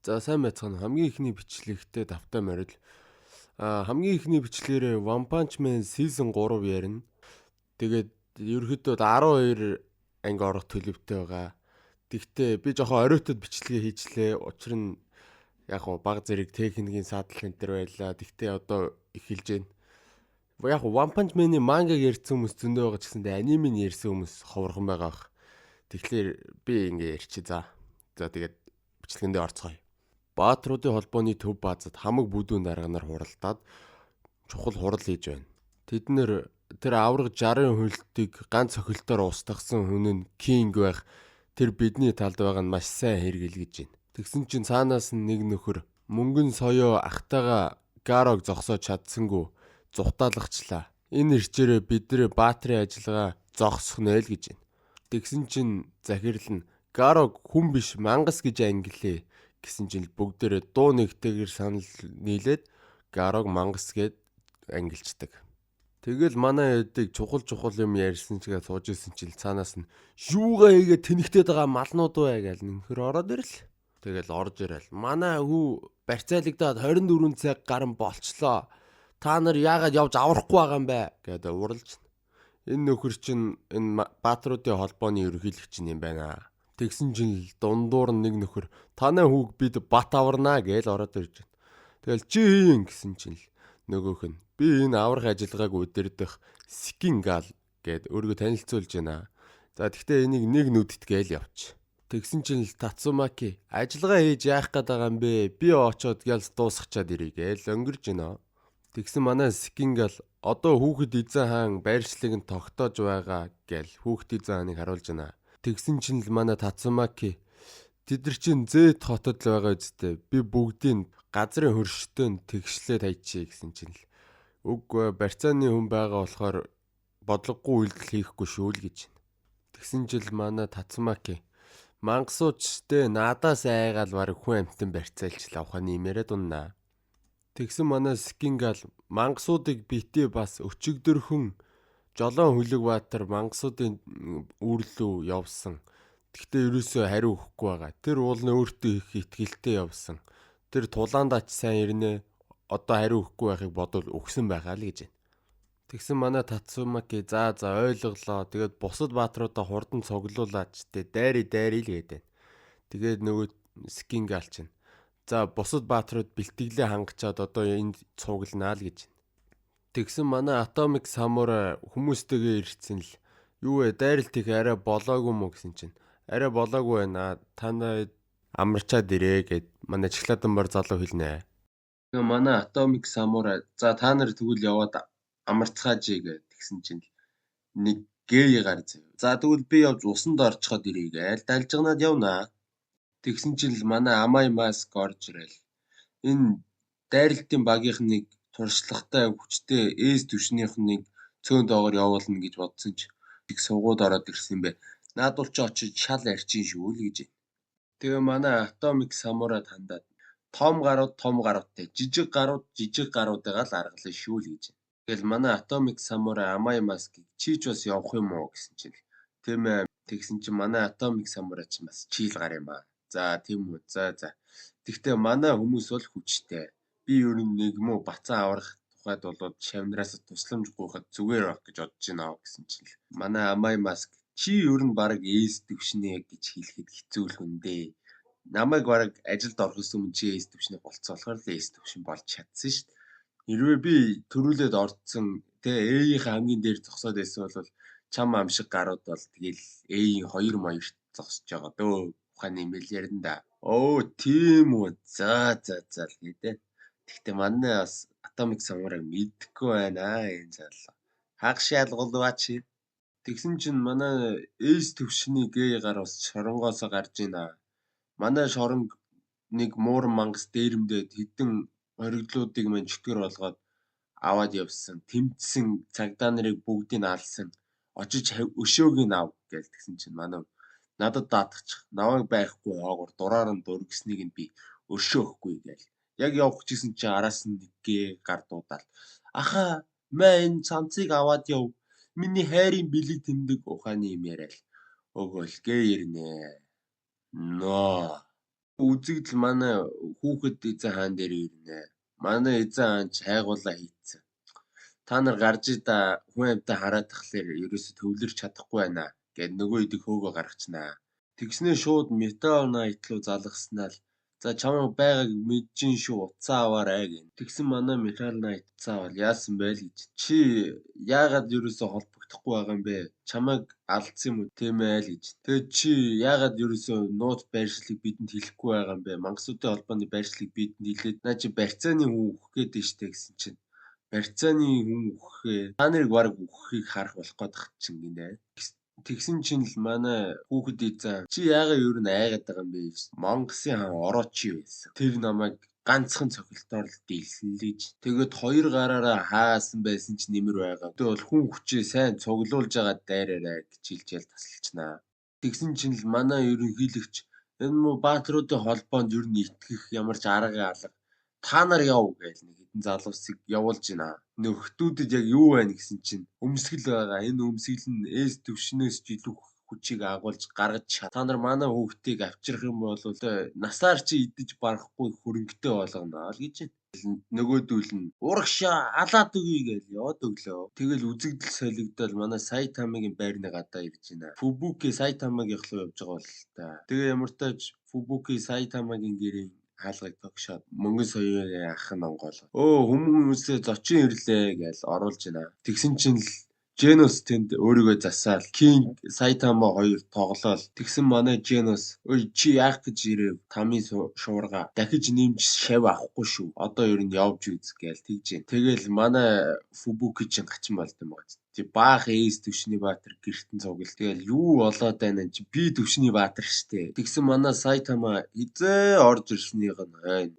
За сайн байцгаана. Хамгийн ихний бичлэгтээ давтай морил. Хамгийн ихний бичлэгээрээ One Punch Man Season 3 ярина. Тэгээд ерөөхдөө 12 анги орох төлөвтэй байгаа. Тэгтээ би жоохон оройтод бичлэгээ хийчлээ. Учир нь яг гоо баг зэрэг техникийн саатал энэ төр байлаа. Тэгтээ одоо эхэлж байна. Яг One Punch Man-ийн мангаг ярьсан хүмүүс зөндөө байгаа ч гэсэндээ анимыг ярьсан хүмүүс ховорхон байгаа бах. Тэгэхээр би ингээ ярьчих. За тэгээд бичлэгэндээ орцгоё. Баатруудын холбооны төв баазад хамаг бүдүүн дарганаар хуралдаад чухал хурал хийж байна. Тэд нэр тэр авраг 60 хөлтийг ганц охилтоор устгасан хүн нь Кинг байх. Тэр бидний талд байгаа нь маш сайн хэрэгэлгэж байна. Тэгсэн чинь цаанаас нь нэг нөхөр мөнгөн соёо ахтайгаа Гарог зогсоож чадсангүй зүхтаалагчлаа. Энэ ирчээрээ бидний баатрын ажиллагаа зогсох нь л гэж байна. Тэгсэн чинь захирал нь Гарог хүн биш мангас гэж ангилээ гэсэн чинь бүгдээрээ дуу нэгтэйгээр санал нийлээд Гарог мангас гэд ангилчдаг. Тэгэл манай эдэг чухал юм ярьсан чигээ сууж исэн чинь цаанаас нь юугаа хийгээ тэнэгтээд байгаа малнууд бай гэж нөхөр ороод ирэл. Тэгэл орж ирэл. Манай хүү барьцаалагдаад 24 цаг гарan болчлоо. Та нар яагаад явж аврахгүй байгаа юм бэ гэдэг уралж. Энэ нөхөр чинь энэ баатруудын холбооны ерөнхийлөгч юм байна. Тэгсэн чинь дундуур нэг нөхөр танай хүүг бид бат аварнаа гэж ороод ирж байна. Тэгэл чи хийн гэсэн чинь нөгөөх нь би энэ аврах ажиллагааг удирдах Скингал гэд өөрийгөө танилцуулж байна. За тэгтээ энийг нэг нүдт гээл явч. Тэгсэн чинь Тацумаки ажиллагаа хийж яах гээд байгаа юм бэ? Би очоод гял дуусгачаад ирье гээл өнгөрж байна. Тэгсэн манай Скингал одоо хүүхэд эзэн хаан байршлыг нь тогтоож байгаа гээл хүүхэд эзэн хааныг харуулж байна. Тэгсэн чинь л манай Тацумаки тэд нар чинь Зэт хотод л байгаа үстэй. Би бүгдийг газрын хөрштөнд тэгшлээ тайчээ гэсэн чинь л үгүй барьцааны хүн байгаа болохоор бодлогогүй үйлдэл хийхгүй шүү л гэж. Тэгсэн жил манай Тацумаки мангасуучтэй надаас айгаал бараг хүн амтан барьцаалчлаа ухааны имээрээ дуннаа. Тэгсэн манай Скингал мангасуудыг битээ бас өчигдөрхөн Жолоон хүлэг баатар мангасуудын үүрлүү явсан. Тэгтээ ерөөсөө хариу өгөхгүй байгаа. Тэр уулны өөртөө их итгэлтэй явсан. Тэр тулаандаач сайн ирнэ. Одоо хариу өгөхгүй байхыг бодвол өгсөн байгаа л гэж байна. Тэгсэн манай Тацумаки за ойлголоо. Тэгээд бусад баатруудаа хурдан цуглуулаач. Дайри л гэдэг. Тэгээд нөгөө Скингал чинь. За бусад баатрууд бэлтгэлээ хангачаад одоо энд цугланаа л гэж. Тэгсэн манай Atomic Samurai хүмүүстэйгээ ирсэн л юу вэ дайралт их арай болоогүй мө гэсэн чинь арай болоогүй байна. Та нарыг амарчаад ирээ гэд манай Чигладан бар залуу хэлнэ. Тэгээ манай Atomic Samurai за та нар тэгвэл яваад амарцгааж гээ тэгсэн чинь нэг гэй гар зав. За тэгвэл би явж усанд орчход ирээ гээл далжгнаад явнаа. Тэгсэн чинь манай Амай Маск орж ирэл. Энэ дайралтын багийнхныг туршлагатай хүчтэй ээс төвшнийхнийг цөөн доогоор явуулна гэж бодсон ч их сувгууд ороод ирсэн юм бэ. Наадуул ч очиж шал арчин шүү л гэж. Тэгээ манай Atomic Samurai хандаад том гаруудтай жижиг гаруудыгаа л аргалсан шүү л гэж. Тэгэл манай Atomic Samurai Amai Mask чи ч бас явах юм уу гэсэн чинь тийм ээ. Тэгсэн чинь манай Atomic Samurai ч бас чийл гар юм аа. За тийм үү. За. Тэгтээ манай хүмүүс бол хүчтэй. Би ер нь нэг муу бацаа аврах тухайд болоод шавнараас тусламж гуйхад зүгээр байх гэж бодож байна гэсэн чинь манай Амай Маск чи ер нь баг ээс төвшнээ гэж хэлэхэд хэцүү л хүн дээ. Намайг баг ажилд орохос өмнө чи ээс төвшнээ болцоолохоор л ээс төвшин болж чадсан шүү дээ. Хэрвээ би төрүүлээд орцсон ээийнхээ хамгийн дээр зогсоод байсан бол чам ам шиг гарууд бол тэгэл ээийн 2 маягт зогсож байгаа дөө. Ухааны имэйл ярина да. Оо тийм үү. За л гэдэг. Тэгтээ манай бас Atomic Samurai мэдхгүй байна энэ залуу. Хаг шалгуулваач. Тэгсэн чинь манай ээс төвшний гээ гар бас шоронгоос гарж ийна. Манай шоронг нэг мууран мангас дээрэмдээд хэдэн хориглуудыг мань чөтгөр болгоод аваад явсан. Тэмцсэн цагдаа нарыг бүгдийг алсан. Очиж өшөөг нь ав гээл тэгсэн чинь манай надад даатгачих. Наваг байхгүй хоогоор дураар нь дургсныг нь би өшөөхгүй гээл. Яг явах гэсэн чи араас нь нэгэ гар дуудаал. Аха мэн цамцыг аваад яв. Миний хайрын бэлэг тэмдэг ухааны юм яриад. Өгөөл гээ ирнэ. Ноо Үзэгдэл манай хүүхэд эзэн хаан дээр ирнэ. Манай эзэн хаан ч хайгуулаа хийцэн. Та нар гарч ида хүн амьтаа хараад тахлаар ерөөсө төвлөрч чадахгүй байна гэд нөгөө идэг хөөгөө гаргачнаа. Тэгснээ шууд Metal Knight руу залгаснаа л за чамайг байгааг мэджин шүү уцаа аваарай гэн. Тэгсэн манай Metal Knight уцаа авал яасан бэ л гэж. Чи яагаад ерөөсө холбогдохгүй байгаа юм бэ? Чамайг алдсан юм уу тийм ээ л гэж. Тэгээд чи яагаад ерөөсө нууц байршлыг бидэнд хэлэхгүй байгаа юм бэ? Мангасуудын холбооны байршлыг бидэнд хэлээд наа чи барьцааны хүн өгөх гээд штэ гэсэн чинь. Барьцааны хүн өгөхээ та нарыг баг өгөхийг харах болох гээд чинь гинэ. Тэгсэн чинь л манай хүүхэд эзэн чи яагаад юу н айгаад байгаа юм бэ гэсэн. Монголын хаан ороо чи байсан. Тэр намайг ганцхан цохилтоор л дийлсэн л гэж. Тэгээд хоёр гараараа хаасан байсан ч нэмэр байгаа. Тэ бол хүн хүчээ сайн цуглуулж байгаа дайраарай гэж хэлжээл тасалчнаа. Тэгсэн чинь л манай ерөнхийлөгч энэ муу баатруудын холбоонд юу н итгэх ямар ч арга алга. Та нар яв гэж нэг хэдэн залуусыг явуулж байна. Нөхдүүдэд яг юу байна гэсэн чинь өмсгөл байгаа. Энэ өмсгөл нь эс төвшнөөс ч илүү хүчийг агуулж гаргаж чад. Та нар манай хүүхдийг авчрах юм бол насаар чи идэж барахгүй хөрөнгөтэй болгоно л гэж байна. Нөгөөдүүл нь урагшаа алаад өгье гэж яваад өглөө. Тэгэл үзэгдэл солигдол манай Сайтамагийн байрны гадаа ирж байна. Фүбүки Сайтамагийн руу явж байгаа бол та. Тэгээ ямар тааж Фүбүки Сайтамагийн гэрээ хаалгыг тогшоод мөнгөн соёогийн ах нь онгоолоо. Хүмүүсээ зочин ирлээ гэж оруулж байна. Тэгсэн чинь л Genos тэнд өөрийгөө засаал King Saitama хоёр тоглоол. Тэгсэн манай Genos ой чи яах гэж ирэв? Тамийн шуурга дахиж нэмж шав авахгүй шүү. Одоо ер нь явж үз гээл тэгж дээ. Тэгэл манай Fubuki чин гачин болд юм байна. Баах эс төвшний баатар гэртэн цугэл. Тэгэл юу болоод байна чи би төвшний баатар штэ. Тэгсэн манай Saitama хизээ орж ирснийх нь хайн.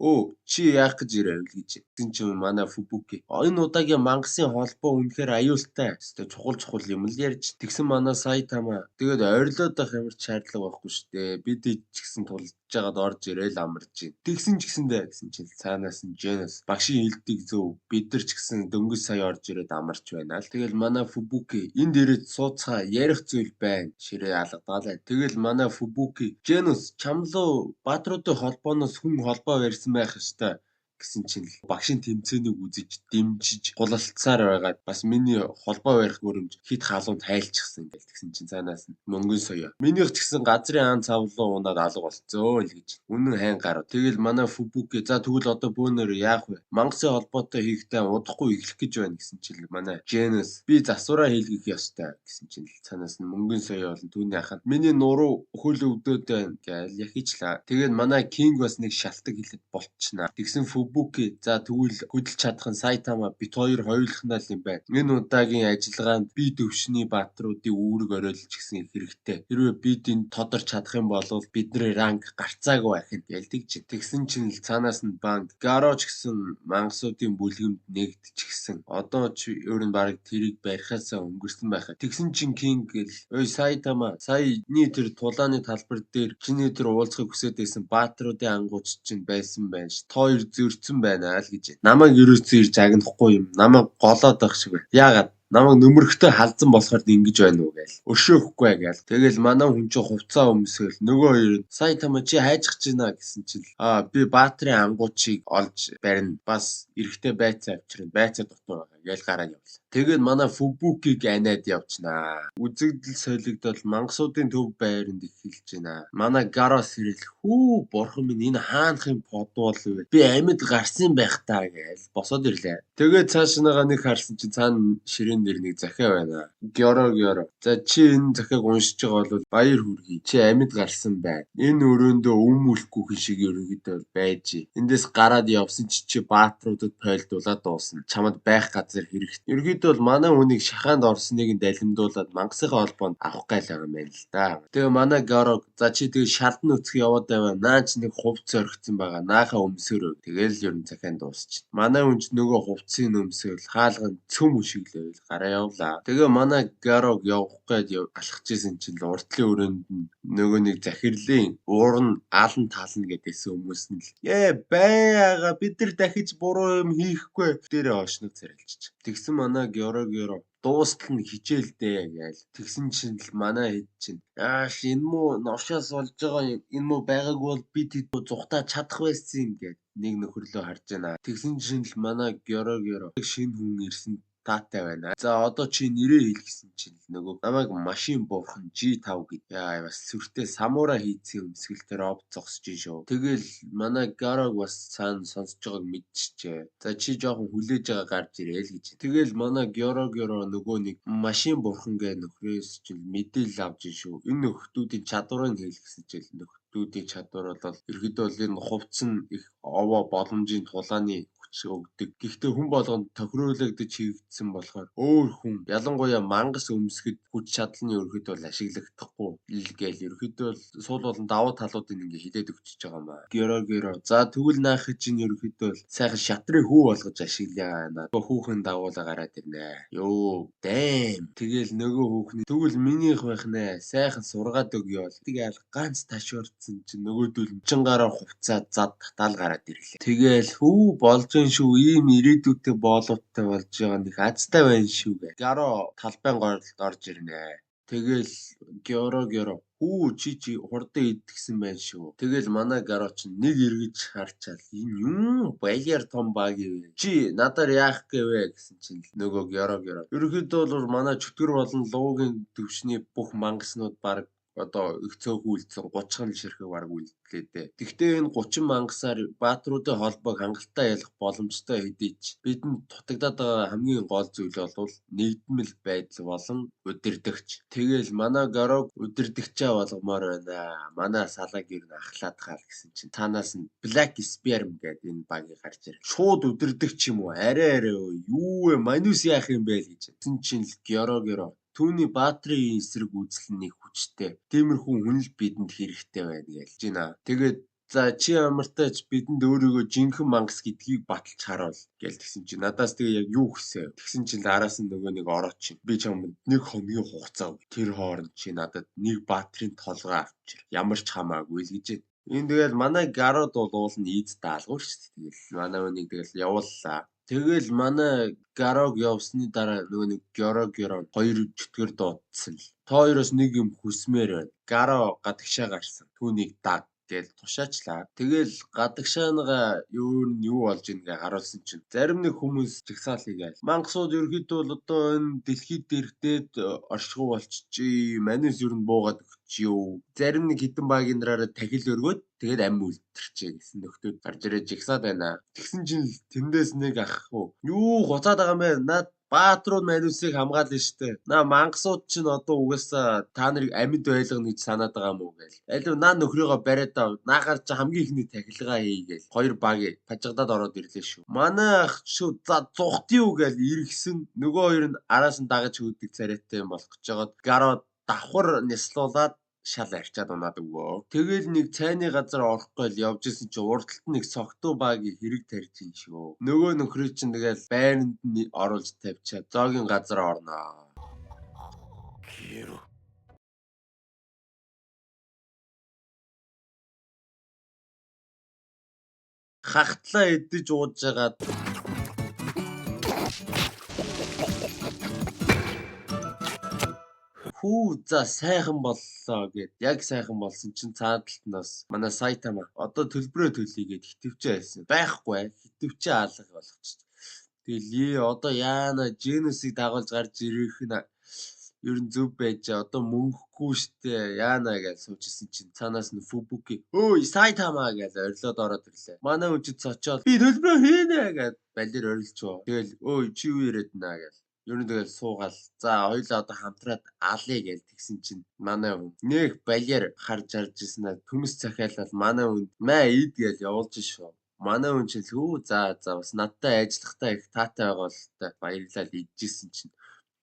Чи яах гэж ирэв гэж. Тэгсэн чи манай Fubuki энэ удаагийн мангасын холбоо үнэхээр аюултай. Чухал юм л ярьж. Тэгсэн манай Saitama тэгээд ойрлоод байх ямар ч шаардлага байхгүй штэ. Бид ч гэсэн тулж жагаад орж ирээл амарч байна. Тэгсэн ч гэсэндээ гэсэн чинь цаанаас нь Genos багшийн хэлдэг зөв. Бид нар ч гэсэн дөнгөж сая орж ирээд амарч байна л. Тэгэл манай Fubuki энд ирээд сууцгаа ярих зүйл байна. Ширээ алгадаалаа. Тэгэл манай Fubuki Genos чамлуу баатруудын холбооноос хүн холбоо барьсан байх ёстой гэсэн чинь багшийн тэмцээнийг үзэж дэмжиж гулалцсаар байгаад бас миний холбоо барих өрөмж хит халуун тайлчихсан гэл тэгсэн чинь цаанаас нь мөнгөн соёо. Минийх ч гэсэн газрын хаан цавлуу унаад алга болцоо л гэж. Үнэн хайн гарав. Тэгэл манай Fubuki за тэгвэл одоо бөөнөр яах вэ? Мангасын холбоотой хийхдээ удахгүй эхлэх гэж байна гэсэн чинь манай Genos би засвараа хийлгэх ёстой гэсэн чинь цаанаас нь мөнгөн соёо болон түүний ахад миний нуруу хөл өвдөд байна гэл яхичлаа. Тэгээд манай King бас нэг шалтак хэлээд болчихнаа. Тэгсэн Fubuki за тэгвэл хөдөлж чадах нь Saitama бит хоёр хоёулахнаа л юм байна. Энэ удаагийн ажиллагаанд би төвшний баатруудын үүрэг оройлж гисэн хэрэгтэй. Хэрвээ бид энэ тодорч чадах юм бол бидний ранг гарцаагүй байх нь гэлдэг чи. Тэгсэн чинь л цаанаас нь банк Garoch гэсэн мангасуудын бүлгэмд нэгдчихсэн. Одоо ч өөр нь баг тэрийг барихаасаа өнгөрсөн байхаа. Тэгсэн чинь King гэл ой Saitama саяны тэр тулааны талбар дээр чиний тэр уулзахыг хүсэж байсан баатруудын ангууч чинь байсан байна ш. Хоёр зөрчсөн байна л гэж. Намайг ерөөсөө ирж агнахгүй юм. Намайг голоод байх шиг байна. Яагаад? Намайг нөмөрхтэй халдсан болохоор ингэж байна уу гээл. Өшөөхгүй гээл. Тэгэл манай хүн чинь хувцаа өмсөөл нөгөө хоёр Saitama чи хайжих гэж байна гэсэн чинь би баатрын ангуучийг олж барина. Бас эрэхтэй байцаа авчирна. Байцаа дотор байгаа гээл гараа явлаа. Тэгээд манай Fubuki-г анаад явчнаа. Үзэгдэл солигдол мангасуудын төв байранд эхэлж байна. Манай Garos ирэл хүү бурхан минь энэ хаанхын подвол вэ? Би амьд гарсан байх таа гэж босоод ирлээ. Тэгээд цаашнаага нэг харсан чинь цаана ширээн дээр нэг захиа байна. Гёро. За чи энэ захиаг уншиж байгаа бол баяр хүргэе. Чи амьд гарсан байна. Энэ өрөөндөө өмүүлэхгүй хүн шиг ерөнхийдөө байж. Эндээс гараад явсан чи баатруудад пойлдуулаад дуусна. Чамд байх газар хэрэгтэй. Ерөнхийдөө бол манай хүнийг шахаанд орсныг нь далимдуулаад мангасынхаа холбоонд авах гал байгаа юм байна л да. Тэгээ манай Garo за чи тэгээ шалдан өцөх яваад байваа. Наач нэг хувц орхицсан байгаа. Наахаа өмсөөрөө. Тэгээл ер нь захианд дуусчих. Манай хүнч нөгөө хувцсыг өмсөөл хаалган цөм үшиглэвэл гараа явлаа. Тэгээ манай Garo явах гээд алхаж исэн чинь уртлын өрөөнд нөгөө нэг захирлын уур нь аалан таална гэдээсэн хүмүүс нь л байга бид нар дахиж буруу юм хийхгүй дээрээ очног царилчиж. Тэгсэн манай Георгио дуустал нь хичээлдээ гээл. Тэгсэн чинь л манай хэд чинь яаш энэ муу новшоос болж байгаа юм. Энэ муу байгааг бол бид зүхтаа чадах байсан юм гээд нэг нөхөрлөө харж байна. Тэгсэн чинь л манай Георгио шинэ хүн ирсэн таатай байна. За одоо чи нэрээ хэл гэсэн чинь нөгөө намайг машин буурхан G5 гэдэг. Яа бас сүртэй самура хийцэн өмсгөлтөөр ов зогсож шүү. Тэгэл манай Гараг бас цаана сонсож байгааг мэдчихжээ. За чи жоохон хүлээж байгаа гарч ирээл гэж. Тэгэл манай Георгио нөгөө нэг машин буурхан гэ нөхрөөс чинь мэдээлэл авч шүү. Энэ нөхдүүдийн чадварыг хэл гэсэн чил нөхдүүдийн чадвар бол ерөөдөө л энэ хувцсан их овоо боломжийн тулааны өгдөг. Гэхдээ хүн болгонд тохируулагдаж хийгдсэн болохоор өөр хүн ялангуяа мангас өмсгөд хүч чадлын ерөөдөө бол ашиглагдахгүй гээл ерөөдөө л суул болон давуу талуудыг ингээ хилээд өгчөж байгаа маа. Георгио за тэгвэл наахи чинь ерөөдөө л сайхан шатрыг хүү болгож ашиглаа. Хүүхэн дагуулаа гараад ирнэ. Йоо дэм. Тэгэл нөгөө хүүхний тэгвэл минийх байх нэ. Сайхан сургаад өгье бол. Тэгэл ганц ташуурцсан чинь нөгөөдөл чингаараа хувцаад зад татаал гараад ирлээ. Тэгэл хүү болж шүү ийм ирээдүйтэй боловтой болж байгаа нэг азтай байна шүү гэ. Гаро талбайн гойлд орж ирнэ. Тэгэл Георгио хүү чи хурдан идгсэн байна шүү. Тэгэл манай Гаро ч нэг эргэж харчаал энэ юм баяр том баг юм. Чи надаар яах гээвэ гэсэн чинь нөгөө Георгио. Ерөнхийдөө бол манай чөтгөр болон луугийн төвшний бүх мангаснууд баг одоо их цөөхүүлсэн 30 ширхэг баг үлдлээ дээ. Гэхдээ энэ 30 мангасаар баатруудын холбоог хангалттай ялах боломжтой хэдий ч бидэнд дутагдаад байгаа хамгийн гол зүйл бол нэгдмэл байдал болон удирдахч. Тэгэл манай Гарог удирдахчаа болгомоор байна. Манай салаг ер нь ахлаад гал гэсэн чинь танаас нь Black Sperm гэдэг энэ багийг гарч ирэл. Шууд удирдахч юм уу? Арай юу вэ? Манус яах юм бэ гэж. Тэгсэн чинь л Георгио түүний баатрийн эсрэг үзэл нь их хүчтэй. Тиймэрхүү хүн л бидэнд хэрэгтэй байна гэж байна. Тэгээд за чи ямартайч бидэнд өөрийгөө жинхэнэ мангас гэдгийг баталж харуул гээл тэгсэн чинь надаас тэгээ яг юу хүсэв. Тэгсэн чинь араас нь нөгөө нэг орооч. Би чамд нэг хоногийн хугацаа өг. Тэр хооронд чи надад нэг баатрийн толгой авчир. Ямар ч хамаагүй л гэж. Энэ тэгэл манай Гарод бол уул нь ийд даалгавар шүү дээ. Тэгэл манай үнийг тэгэл явууллаа. Тэгэл манай Гарог явсны дараа нөгөө нэг Георгио хоёр чөтгөр дуудсан л. Та хоёроос нэг юм хүсмээр байна. Гаро гадагшаа гарсан. Түүнийг даг гэж тушаачлаа. Тэгэл гадагшааныгаа юу болж ийнгээ харуулсан чинь зарим нэг хүмүүс жигсаал хийгээл. Мангасууд ерөөхдөө л одоо энэ дэлхийд дэрхтээд оршихуй болчихжээ. Манус ер нь буугаад өгчихё. Зарим нэг хитэн багийн нараараа тахил өргөөд тэгээд ам үлдэрчээ гэсэн нөхдүүд гарч ирээд жигсаад байна. Тэгсэн чинь тэндээс нэг ах юу гоцаад байгаа юм бэ? Наад баатрууд манусыг хамгаална штэ. Наа мангасууд чинь одоо угаасаа та нарыг амьд байлгана гэж санаад байгаа юм уу гээл. Алив наа нөхрийгөө бариад ав. Наахаар чи хамгийн ихний тахилгаа хийгээл. Хоёр баг пажигдаад ороод ирлээ шүү. Манай ах шүү за зүхт юу гээл иргсэн. Нөгөө хоёр нь араас нь дагаж хөөдөг царайтай юм болох гэж жагаад гараад давхар нислуулаад шал арчаад унаад өгөө. Тэгэл нэг цайны газар орохгүй л явж исэн чи урдталт нэг согтуу багийг хэрэг тарьж ин шүү. Нөгөө нөхрөө чинь тэгэл байранд нь оруулж тавьчаад зоогийн газар орноо. Хахтлаа идэж ууж жагаад хүү за сайхан боллоо гэд яг сайхан болсон чинь цаадалтнаас манай Сайтама одоо төлбөрөө төлье гэд хитвчээ хэлсэн. Байхгүй хитвчээ алга болгочих. Тэгэл одоо яана Женусыг дагуулж гарч ирэх нь ер нь зөв байж одоо мөнгөгүй штэ яана гэж суужсэн чинь цаанаас нь Фубуки өөй Сайтама гэж орилоод ороод ирлээ. Манай үжид цочоод би төлбөрөө хийнэ гэж балер орилчоо. Тэгэл өөй чи юу яриад наа гэж ер нь тэгэл суугаал. За хоёлаа одоо хамтраад алъя гэж тэгсэн чинь манай хүн нэг балер харж ирсэн аа төмс захиалал манай хүн маа ид гэж явуулж шүү. Манай хүн чинь хөө за бас надтай ажиллахтаа их таатай байгаа л та баярлал идчихсэн чинь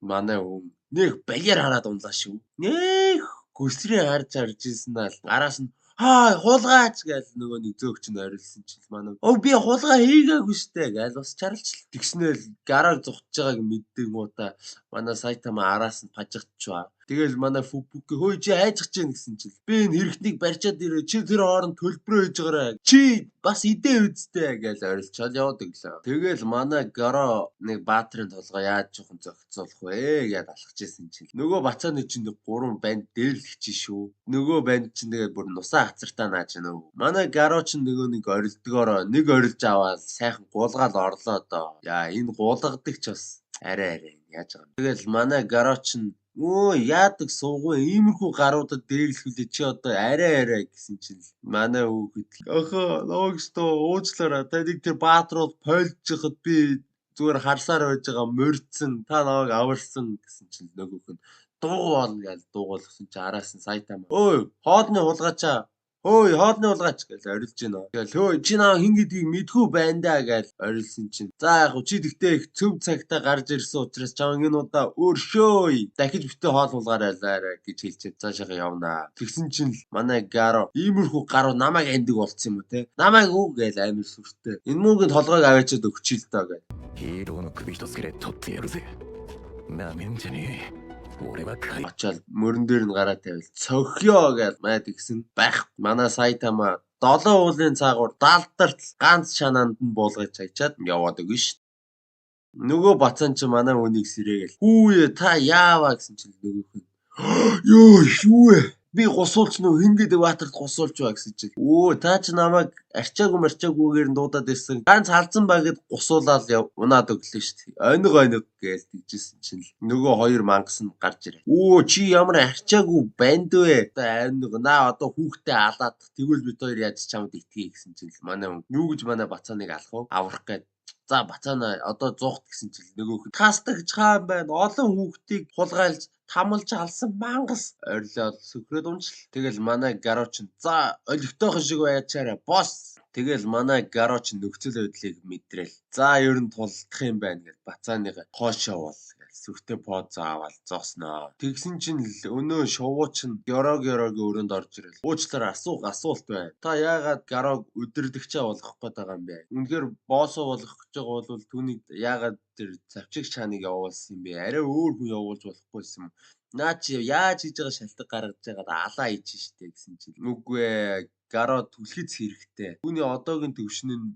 манай хүн нэг балер хараад унлаа шүү. Нэг гүсрээ харж ирсэн аа араас нь хулгаач гэж нөгөө нэг зөөгч нь орилсон чинь манай би хулгай хийгээгүй штэ гэж бас чарлцл. Тэгснээл гараар зүхтж байгааг мэддэг муу та манай Сайтама араас нь пажигдчихва. Тэгэл манай Фүбүки хөөе чи хайжгаж гин гэсэн чинь би энэ хэрэгтнийг барьчаад ирээ чи тэр хооронд төлбөрөө хийж гараа. Чи бас идээ үсттэй гэж орилчаад явдаг лээ. Тэгэл манай Гаро нэг баатрын толгой яаж жоохон зөгцөөлөх вэ гэд алхаж исэн чинь нөгөө бацааны чинь нэг 3 банд дээрлэгч шүү. Нөгөө банд чинь тэгээд бүр нусаа хацартаа нааж нөө. Манай Гаро чинь нөгөө нэг орилдгоороо нэг орилж аваад сайхан гуулгаал орлоо доо. Яа энэ гуулгадаг ч бас арай яаж байгаа юм. Тэгэл манай Гаро чинь яадаг суугүй иймэрхүү гаруудад дээрлэхүлээ чи одоо арай гэсэн чинь манай хүүхэд охоо логсто уучлаарай та нэг тэр баатрууд пойлжихад би зүгээр харсаар байж байгаа морьдсон та намайг аварсан гэсэн чинь нөгөөх нь дуугуул гэж дуугуулсан чи араас нь сайтаа ой хоодны хулгачаа ой хоодны хулгаач гэж орилж байна. Тэгэл хөөе чи наа хин гэдгийг мэдгүй байна да гэж орилсон чинь за яг чи тэгтээ их цөв цагтаа гарч ирсэн учраас чам энэ удаа өөршөөй дахиж битээ хоол хулгаарай гэж хэлчихээ цаашаа явнаа. Тэгсэн чинь манай Гаро иймэрхүү гаруу намайг андаг болцсон юм уу те. Намайг уу гэж амир сүртэй. Энэ мөнгөнд толгойг аваачаад өгчил доо гэж. Хироно куби хитоц гэрэ тотте ярузе. Намэн жани. Очоод мөрөн дээр нь гараа тавил цохио гэж майд гисэн байх. Манай Сайтама 7 уулын цаагуур даалдарт ганц шанаанд нь буулгаж чайчаад яваад өгнө ш. Нөгөө бацаан чи манай үнийг сэрээгээл. Хүүе та яаваа гэсэн чинь нөгөөх нь. Ёо шүү. Би гусуулч нөө хин гэдэг баатарт гусуулч ба гэсэн чинь. Та чи намайг арчаагүйгээр нь дуудаад ирсэн. Ганц халзан багэд гусуулаад унаад өглөө шүү дээ. Ойног гэж тэгжсэн чинь нөгөө хоёр мангас нь гарч ирээ. Чи ямар арчаагүй банд вэ? Ойног наа одоо хүүхдээ алаад тэгвэл бид хоёр яаж чамд итгэе гэсэн чинь манай юу гэж манай бацааныг алах вэ? Аврах гээд за бацаана одоо 100-т гэсэн чинь нөгөөх нь тастагч хаан байна. Олон хүүхдийг хулгайлж тамалж алсан мангас орилоод сөкрөөд унжил. Тэгэл манай Гаро ч за олигтойхон шиг байчаарай босс. Тэгэл манай Гаро ч нөхцөл байдлыг мэдрээл. За ер нь тулдах юм байна гэж бацааныга хоошоо бол сүртэй поз аваад зогсноо. Тэгсэн чинь өнөө шувуу чинь Гёрогийн өрөөнд орж ирэл. Уучлаарай асуулт байна. Та яагаад Гарог өдрлөгчөө болгох гээд байгаа юм бэ? Үнэхээр боссоо болгох гэж байгаа бол түүнийг яагаад тэр завчиг чаныг явуулсан юм бэ? Арай өөр хүн явуулж болохгүйсэн юм. Наа чи яаж хийж байгаа шалтгаан гаргаж байгаад алаа хийж штэ гэсэн чинь. Үгүй ээ. Гаро түлхэц хэрэгтэй. Түүний одоогийн төвшин нь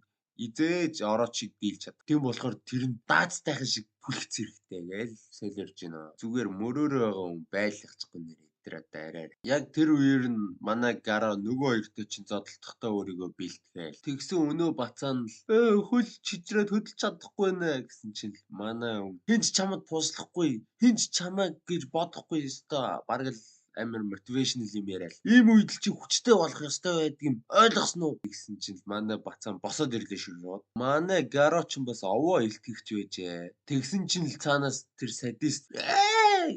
изээж ороочиг дийлж чад. Тийм болохоор тэр нь дааз тайхан шиг түлхэц хэрэгтэй гэж солиорж байна. Зүгээр мөрөөрөө байгаа хүн байлгахгүй нэр тэр одоо арай. Яг тэр үеэр нь манай Гаро нөгөө хоёртой чинь зодтолдохдоо өөрийгөө бэлтгээл. Тэгсэн өнөө бацаан л хөл чижрээд хөдөлж чадахгүй нэ гэсэн чинь манай хинч чамд туслахгүй хинч чамаа гэж бодохгүй ёстой. Бараг л амар мотивашнл юм яриад. Ийм үед л чи хүчтэй болох ёстой байдаг юм. Ойлгосон уу гэсэн чинь манай бацаан босоод ирлээ шүү. Манай Гаро ч бас овоо илтгэгч байжээ. Тэгсэн чинь л цаанаас тэр садист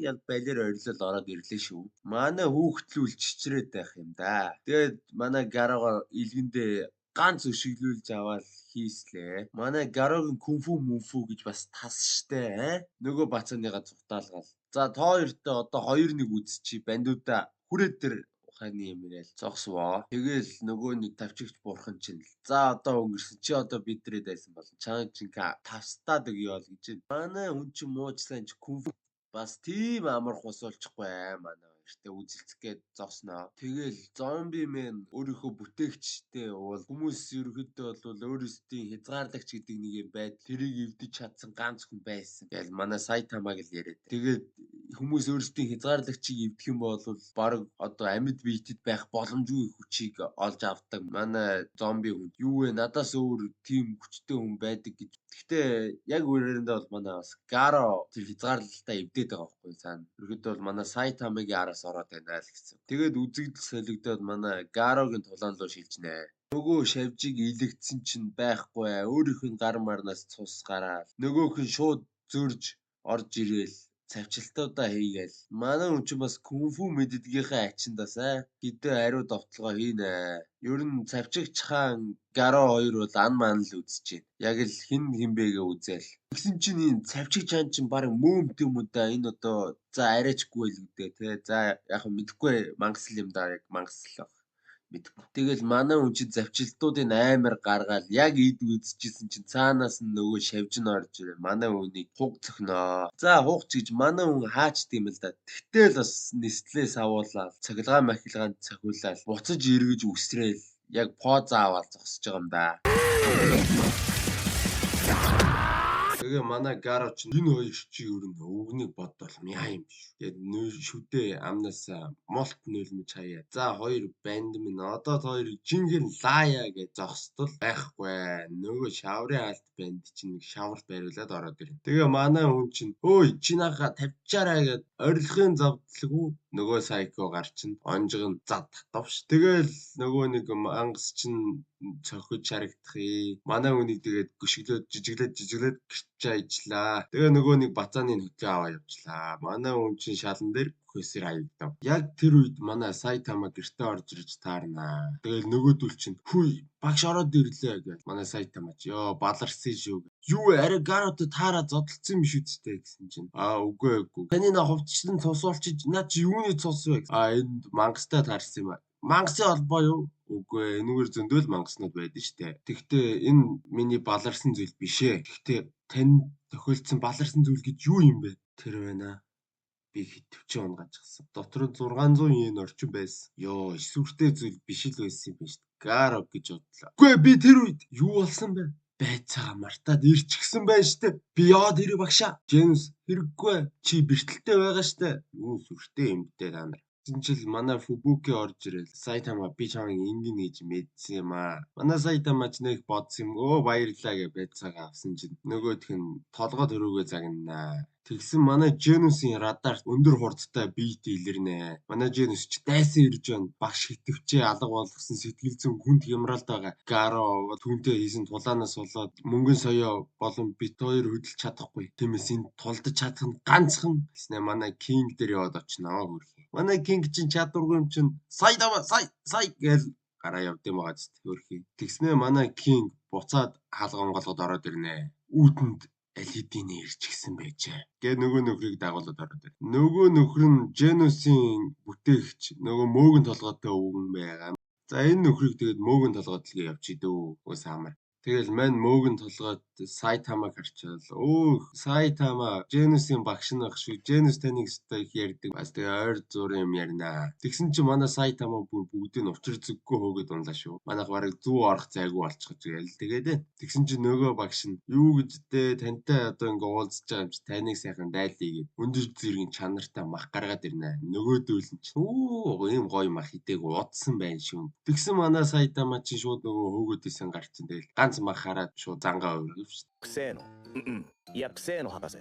ял балер орилол ороод ирлээ шүү. Манай хүүхдлүүл чичрээд байх юм да. Тэгээд манай Гарого илгэндээ ганц өшиглүүлж аваад хийслээ. Манай Гарогийн кунфу мөнфу гэж бас тас штэ. Нөгөө бацааныгаа цугтаалгаал. За та хоёртой одоо 2-1 үзчихий бандуудаа хүрээд тэр ухааны юм яриад зогсвоо. Тэгээл нөгөө нэг тавчигч буурхан чинь. За одоо өнгөрсөн чи одоо бидрээд байсан болно. Чаа чинка тавстаад өгье ол гэж. Манай хүн чи муужсан чи кунфу бас тийм амар хусуулчихгүй манай хоёртой үзэлцэх гээд зогсноо. Тэгэл зомби мен өөрийнхөө бүтээгчтэй уул хүмүүс ерөөхдөө бол өөрсдийн хязгаарлагч гэдэг нэг юм байд. Тэрийг эвдэж чадсан ганц хүн байсан. Тэгэл манай Сайтамаг л яриад. Тэгээд хүмүүс өөрсдийн хязгаарлагчийг эвдэх юм бол баг одоо амьд биетэд байх боломжгүй хүчийг олж авдаг. Манай зомби хүн юу вэ? Надаас өөр тийм хүчтэй хүн байдаг гэж. Гэхдээ яг үүрэндээ бол манай бас Гаро тэр хязгаарлалтаа эвдээд байгаа байхгүй цаана. Ерөөдөө бол манай Сайтамагийн араас ороод байна л гэсэн. Тэгээд үзэгдэл солигдоод манай Гарогийн тулаан руу шилжнэ. Нөгөө шавжиг илэгдсэн чинь байхгүй. Өөрийнх нь гар марнаас цус гараад нөгөөх нь шууд зөрж орж ирээл цавчилтуудаа хийгээл. Манай хүн чинь бас кунфу мэддгийнхээ ачиндаас хэдэн ариу довтлогоо хийнэ. Ер нь цавчигч хаан Гаро хоёр бол ан ман л үзэж байна. Яг л хин хинбэгээ үзэл. Тэгсэн чинь энэ цавчигч хаан чинь баг мөөмт юм уу да. Энэ одоо за арайчгүй л үдээ те. За яг мэдэхгүй мангас юм да. Яг мангас л баг. Мэдгүй. Тэгэл манай хүн чинь завчилтуудын амар гаргаал яг ид үзчихсэн чинь цаанаас нь нөгөө шавжин орж ирээ. Манай хүнийг хуг цохноо. За хугч гэж манай хүн хаачд юм л да. Тэгтэл бас нистлээс авуулаад цахилгаан махилгаанд цохиулаад буцаж эргэж үсрээл яг поз аваад зогсож байгаа юм да. Тэгээ манай Гаро ч энэ хоёр чи ер нь өвгнийг бодвол мяа юм биш. Тэгээд шүдээ амнасаа молт нөлмөж хаяа. За хоёр банд минь одоо хоёрыг жинхэнэ лая гэж зогсдол байхгүй. Нөгөө шаврын алт банд чинь нэг шавар бариулаад ороод ирнэ. Тэгээ манай хүн чинь өөй чинаага тавьчаарай гэд орилгын завдлаггүй нөгөө сайко гарчин онжиг нь зад татвш. Тэгэл нөгөө нэг мангас чинь цохиж харагдах. Манай хүнийг тэгээд гүшиглээд жижиглээд гэрч ажиллаа. Тэгээ нөгөө нэг бацааны хөтлөө аваа явчлаа. Манай хүн чинь шалан дээр хөөсөр хаягдав. Яг тэр үед манай Сайтама гэртээ орж ирж таарнаа. Тэгэл нөгөөдөл чинь хүй багш ороод ирлээ гэж. Манай Сайтама ч ёо баларсан шүү. Юу арай Гарото таараа зодтолцсон юм шүү дээ гэсэн чинь. Үгүй. Танина хувцчлан цусуулчиж наа чи юуны цус вэ? Энд мангастай таарсан юм аа. Мангасын холбоо юу? Үгүй энэгээр зөндөл мангаснууд байдаг штэ. Тэгтээ энэ миний баларсан зүйл биш ээ. Тэгтээ тань тохиолдсон баларсан зүйл гэж юу юм бэ? Тэр байна. Би хитвчээ унгаачихсан. Дотор нь 600 yen орчин байсан. Ёо, эсвэртэй зүйл биш л байсан юм биш. Гаро гэж бодлоо. Үгүй би тэр үед юу болсон бэ? Байцаага мартаад ирчихсэн байна штэ. Би яа тэр багшаа. Дженс хэрэггүй. Чи бэртэлтэй байгаа штэ. Юу сүртэй юмтэй та нар. Жил манай Фубуки орж ирэл. Сайтама би чамайг ингэн гэж мэдсэн юм аа. Манай Сайтама ч нэг бодсон юм. Баярлаа гэж байцаага авсан чинь нөгөөх нь толгой төрөөгөө загнаа. Тэгсэн манай Женусын радар өндөр хурдтай бийт илэрнэ. Манай Женус ч дайсан ирж байна. Багш хитвчээ алга болгосон сэтгэл зүйн хүнд хямралд байгаа. Гаро түүнтэй хийсэн тулаанаас болоод мөнгөн соёо болон бит хоёр хөдөлж чадахгүй. Тиймээс энэ тулдаж чадах нь ганцхан гэснээр манай Кинг дээр яваад очноо хөрх. Манай Кинг чинь чадваргүй юм чинь сая гэл гараа явд юм байгаа зү хөрхий. Тэгснээр манай Кинг буцаад хаалга онголгод ороод ирнэ. Үүдэнд Алидины ирчихсэн байжээ. Гэ нөгөө нөхрийг дагуулад ороод ир. Нөгөө нөхөр нь Женусын бүтээгч нөгөө мөөгөн толгойтой өвгөн байгаа. За энэ нөхрийг тэгээд мөөгөн толгойдлгээ явчихидөө. Уус амар. Тэгэл мань мөөгөн толгойд Сайтамаг харчаал. Сайтама Женусын багш нь ах шүү. Женус таныг өстой их ярьдаг. Бас тэгээ ойр зургийн юм ярина. Тэгсэн чинь манай Сайтама бүр бүгдийг учир зүггүй хөөгд унлаа шүү. Манайх барыг 100 орох зайгүй болчихж гээл. Тэгээд тэгсэн чинь нөгөө багш нь юу гэж тантай одоо ингээ уулзж байгаа юм чи таныг сайхан дайлъя гэд өндөр зэргийн чанартай мах гаргаад ирнэ. Нөгөөдөл нь ийм гоё мах идэг удсан байна шүү. Тэгсэн манай Сайтама чи шууд нөгөө хөөгдөөсөн гарцсан. Тэгэл мах хараад шууд зангаа өргөвч. クセーノ。いや、クセーノ博士。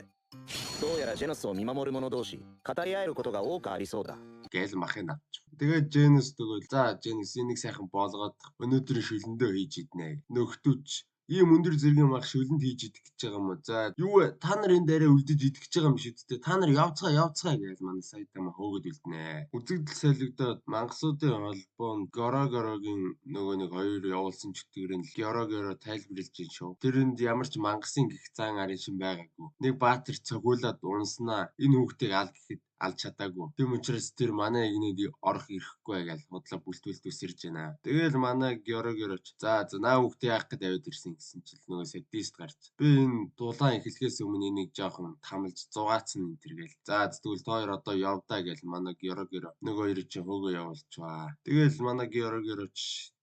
どうやらジェノスを見守る者同士、語り合えることが多くありそうだ。Гээл махыг авч. Тэгээд Женус тэгвэл за Женус энийг сайхан болгоод өнөөдрийн шүлэндөө хийж иднэ. Нөхдүүч ийм өндөр зэргийн мах шүлэнд хийж идэх гэж байгаа юм уу? За юу вэ? Та нар энэ дээрээ үлдэж идэх гэж байгаа юм шүү дээ. Та нар явцгаа гэж манай Сайтама хөөгд үлднэ. Үзэгдэл солигдоод мангасуудын холбоонд Горогорогийн нөгөө нэг хоёр явуулсан чөтгөрийн Горогоро тайлбарлаж чинь шүү. Тэрэнд ямар ч мангасын гих зан арын шин байгаагүй. Нэг баатар цогиулаад унснаа. Энэ хүүхдийг аль гэхэд алж чадаагүй. Тэм учраас тэр манай игнэд орох ирэхгүй гэж худлаа бүлтүүлт үсэрж байна. Тэгэл манай Горогороч за наа хүүхдээ яах гэж аваад ирсэн гэсэн чил нөгөө садист гарч. Би энэ дулаан эхлэхээс өмнө энийг жоохон тамалж зугаацсан энэ төр гээл. За тэгвэл тоо хоёр одоо явдаа гэж манай Горогоро нөгөө хоёр чинь хөөгөө явуулчихваа. Тэгэл манай Горогороч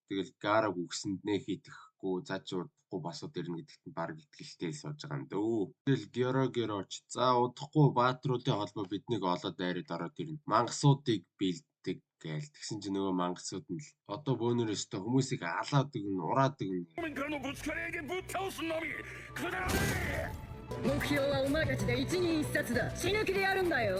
тэгэл Гараг үгсэнд нэ хийтгэхгүй зажуудахгүй басууд ирнэ гэдэгт нь баг итгэлтэй сууж байгаа юм дөө. Тэгэл Горогороч за удахгүй баатруудын холбоо биднийг олоод дайраад ороод ирнэ. Мангасуудыг бэлддэг гээл. Тэгсэн чинь нөгөө мангасууд нь л одоо бөөнөрөөс та хүмүүсийг алаад өгнө, ураад өгнө. 目標はお前たちで一人一冊だ。死ぬ気でやるんだよ。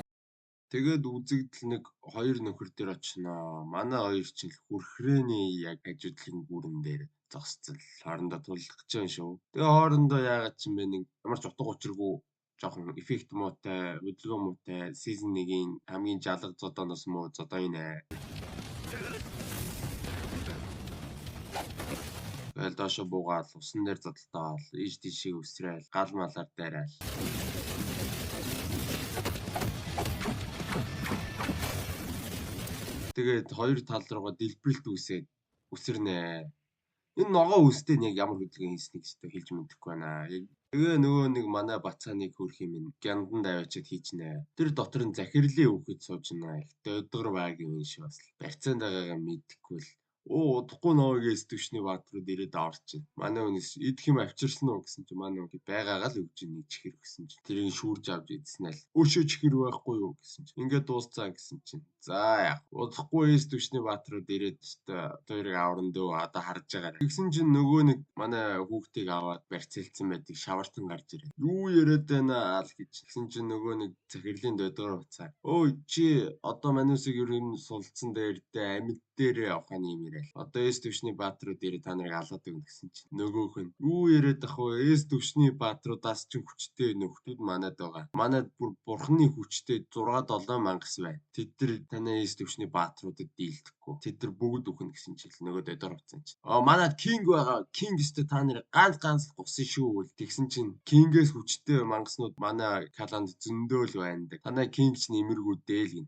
Тэгээд үзэгдэл нэг хоёр нөхөр дээр очноо. Манай хоёр чинь хүрхрээний яг ажидлын гүрэн дээр зогсцол хоорондоо тулах гэж байна шүү. Тэгээ хоорондоо яагаад ч юм бэ нэг ямар ч утга учиргүй жоохон эффект муутай, хөдөлгөөн муутай season 1-ийн хамгийн жалга зодооноос муу зодоо инэ. Тэгэл доошо буугаал усан дээр зодолтоол иж тийшээ өсрөөл гал малаар дайраал. Тэгээд хоёр тал руугаа дэлбэрэлт үсээд Үсэрнэ. Энэ ногоо үстэй нь яг ямар хөдөлгөөн хийснийг ч хэлж мэдэхгүй байна. Тэгээ нөгөө нэг манай бацааныг хөрх юм гяндан даваачаад хийчнэ. Тэр дотор нь захирлын үгэд сууж байна. Ихтэй өдгөр байгийн юм шиг бас барьцаанд байгаагаа мэдэхгүй л. Удахгүй ноогоос төвшний баатрууд ирээд орж байна. Манай хүнээс идэх юм авчирсан уу гэсэн чинь манай хүн байгаагаа л өгж нэг чихэр гэсэн чинь тэрийг шүүрж авч идсэн л. Өшөө чихэр байхгүй юу гэсэн чинь. Ингээд дуусцаа гэсэн чинь. За яах. Удахгүй эс төвшний баатрууд ирээд хоёрыг авран дөө одоо харж байгаа. Тэгсэн чинь нөгөө нэг манай хүүхдийг аваад барьцаалцсан байдаг шавартан гарч ирээ. Юу яриад байна л гэж. Тэгсэн чинь нөгөө нэг захирлын дөдгөр уцаа. Өө чи одоо манайсыг ер нь сулцсан дээр дэ амьд дээрээ авах юм яриа. Одоо эс төвшний баатрууд ирээ та нарыг алаад өгнө гэсэн чинь нөгөөх нь юу яриад ах вэ? Эс төвшний баатруудаас ч хүчтэй нөхдүүд манад байгаа. Манад бүр бурхны хүчтэй 6-7 мангас байна. Тэд нар танай эс төвшний баатруудад дийлдэхгүй. Тэд нар бүгд үхэн гэсэн чил нөгөө дөдөр уцсан чинь. Манад кинг байгаа. Кинг өстө та нарыг ганц гусан шүү. Тэгсэн чинь кингээс хүчтэй мангаснууд манай каланд зөндөөл байдаг. Танай кинг ч нэмэргүй дээл гин.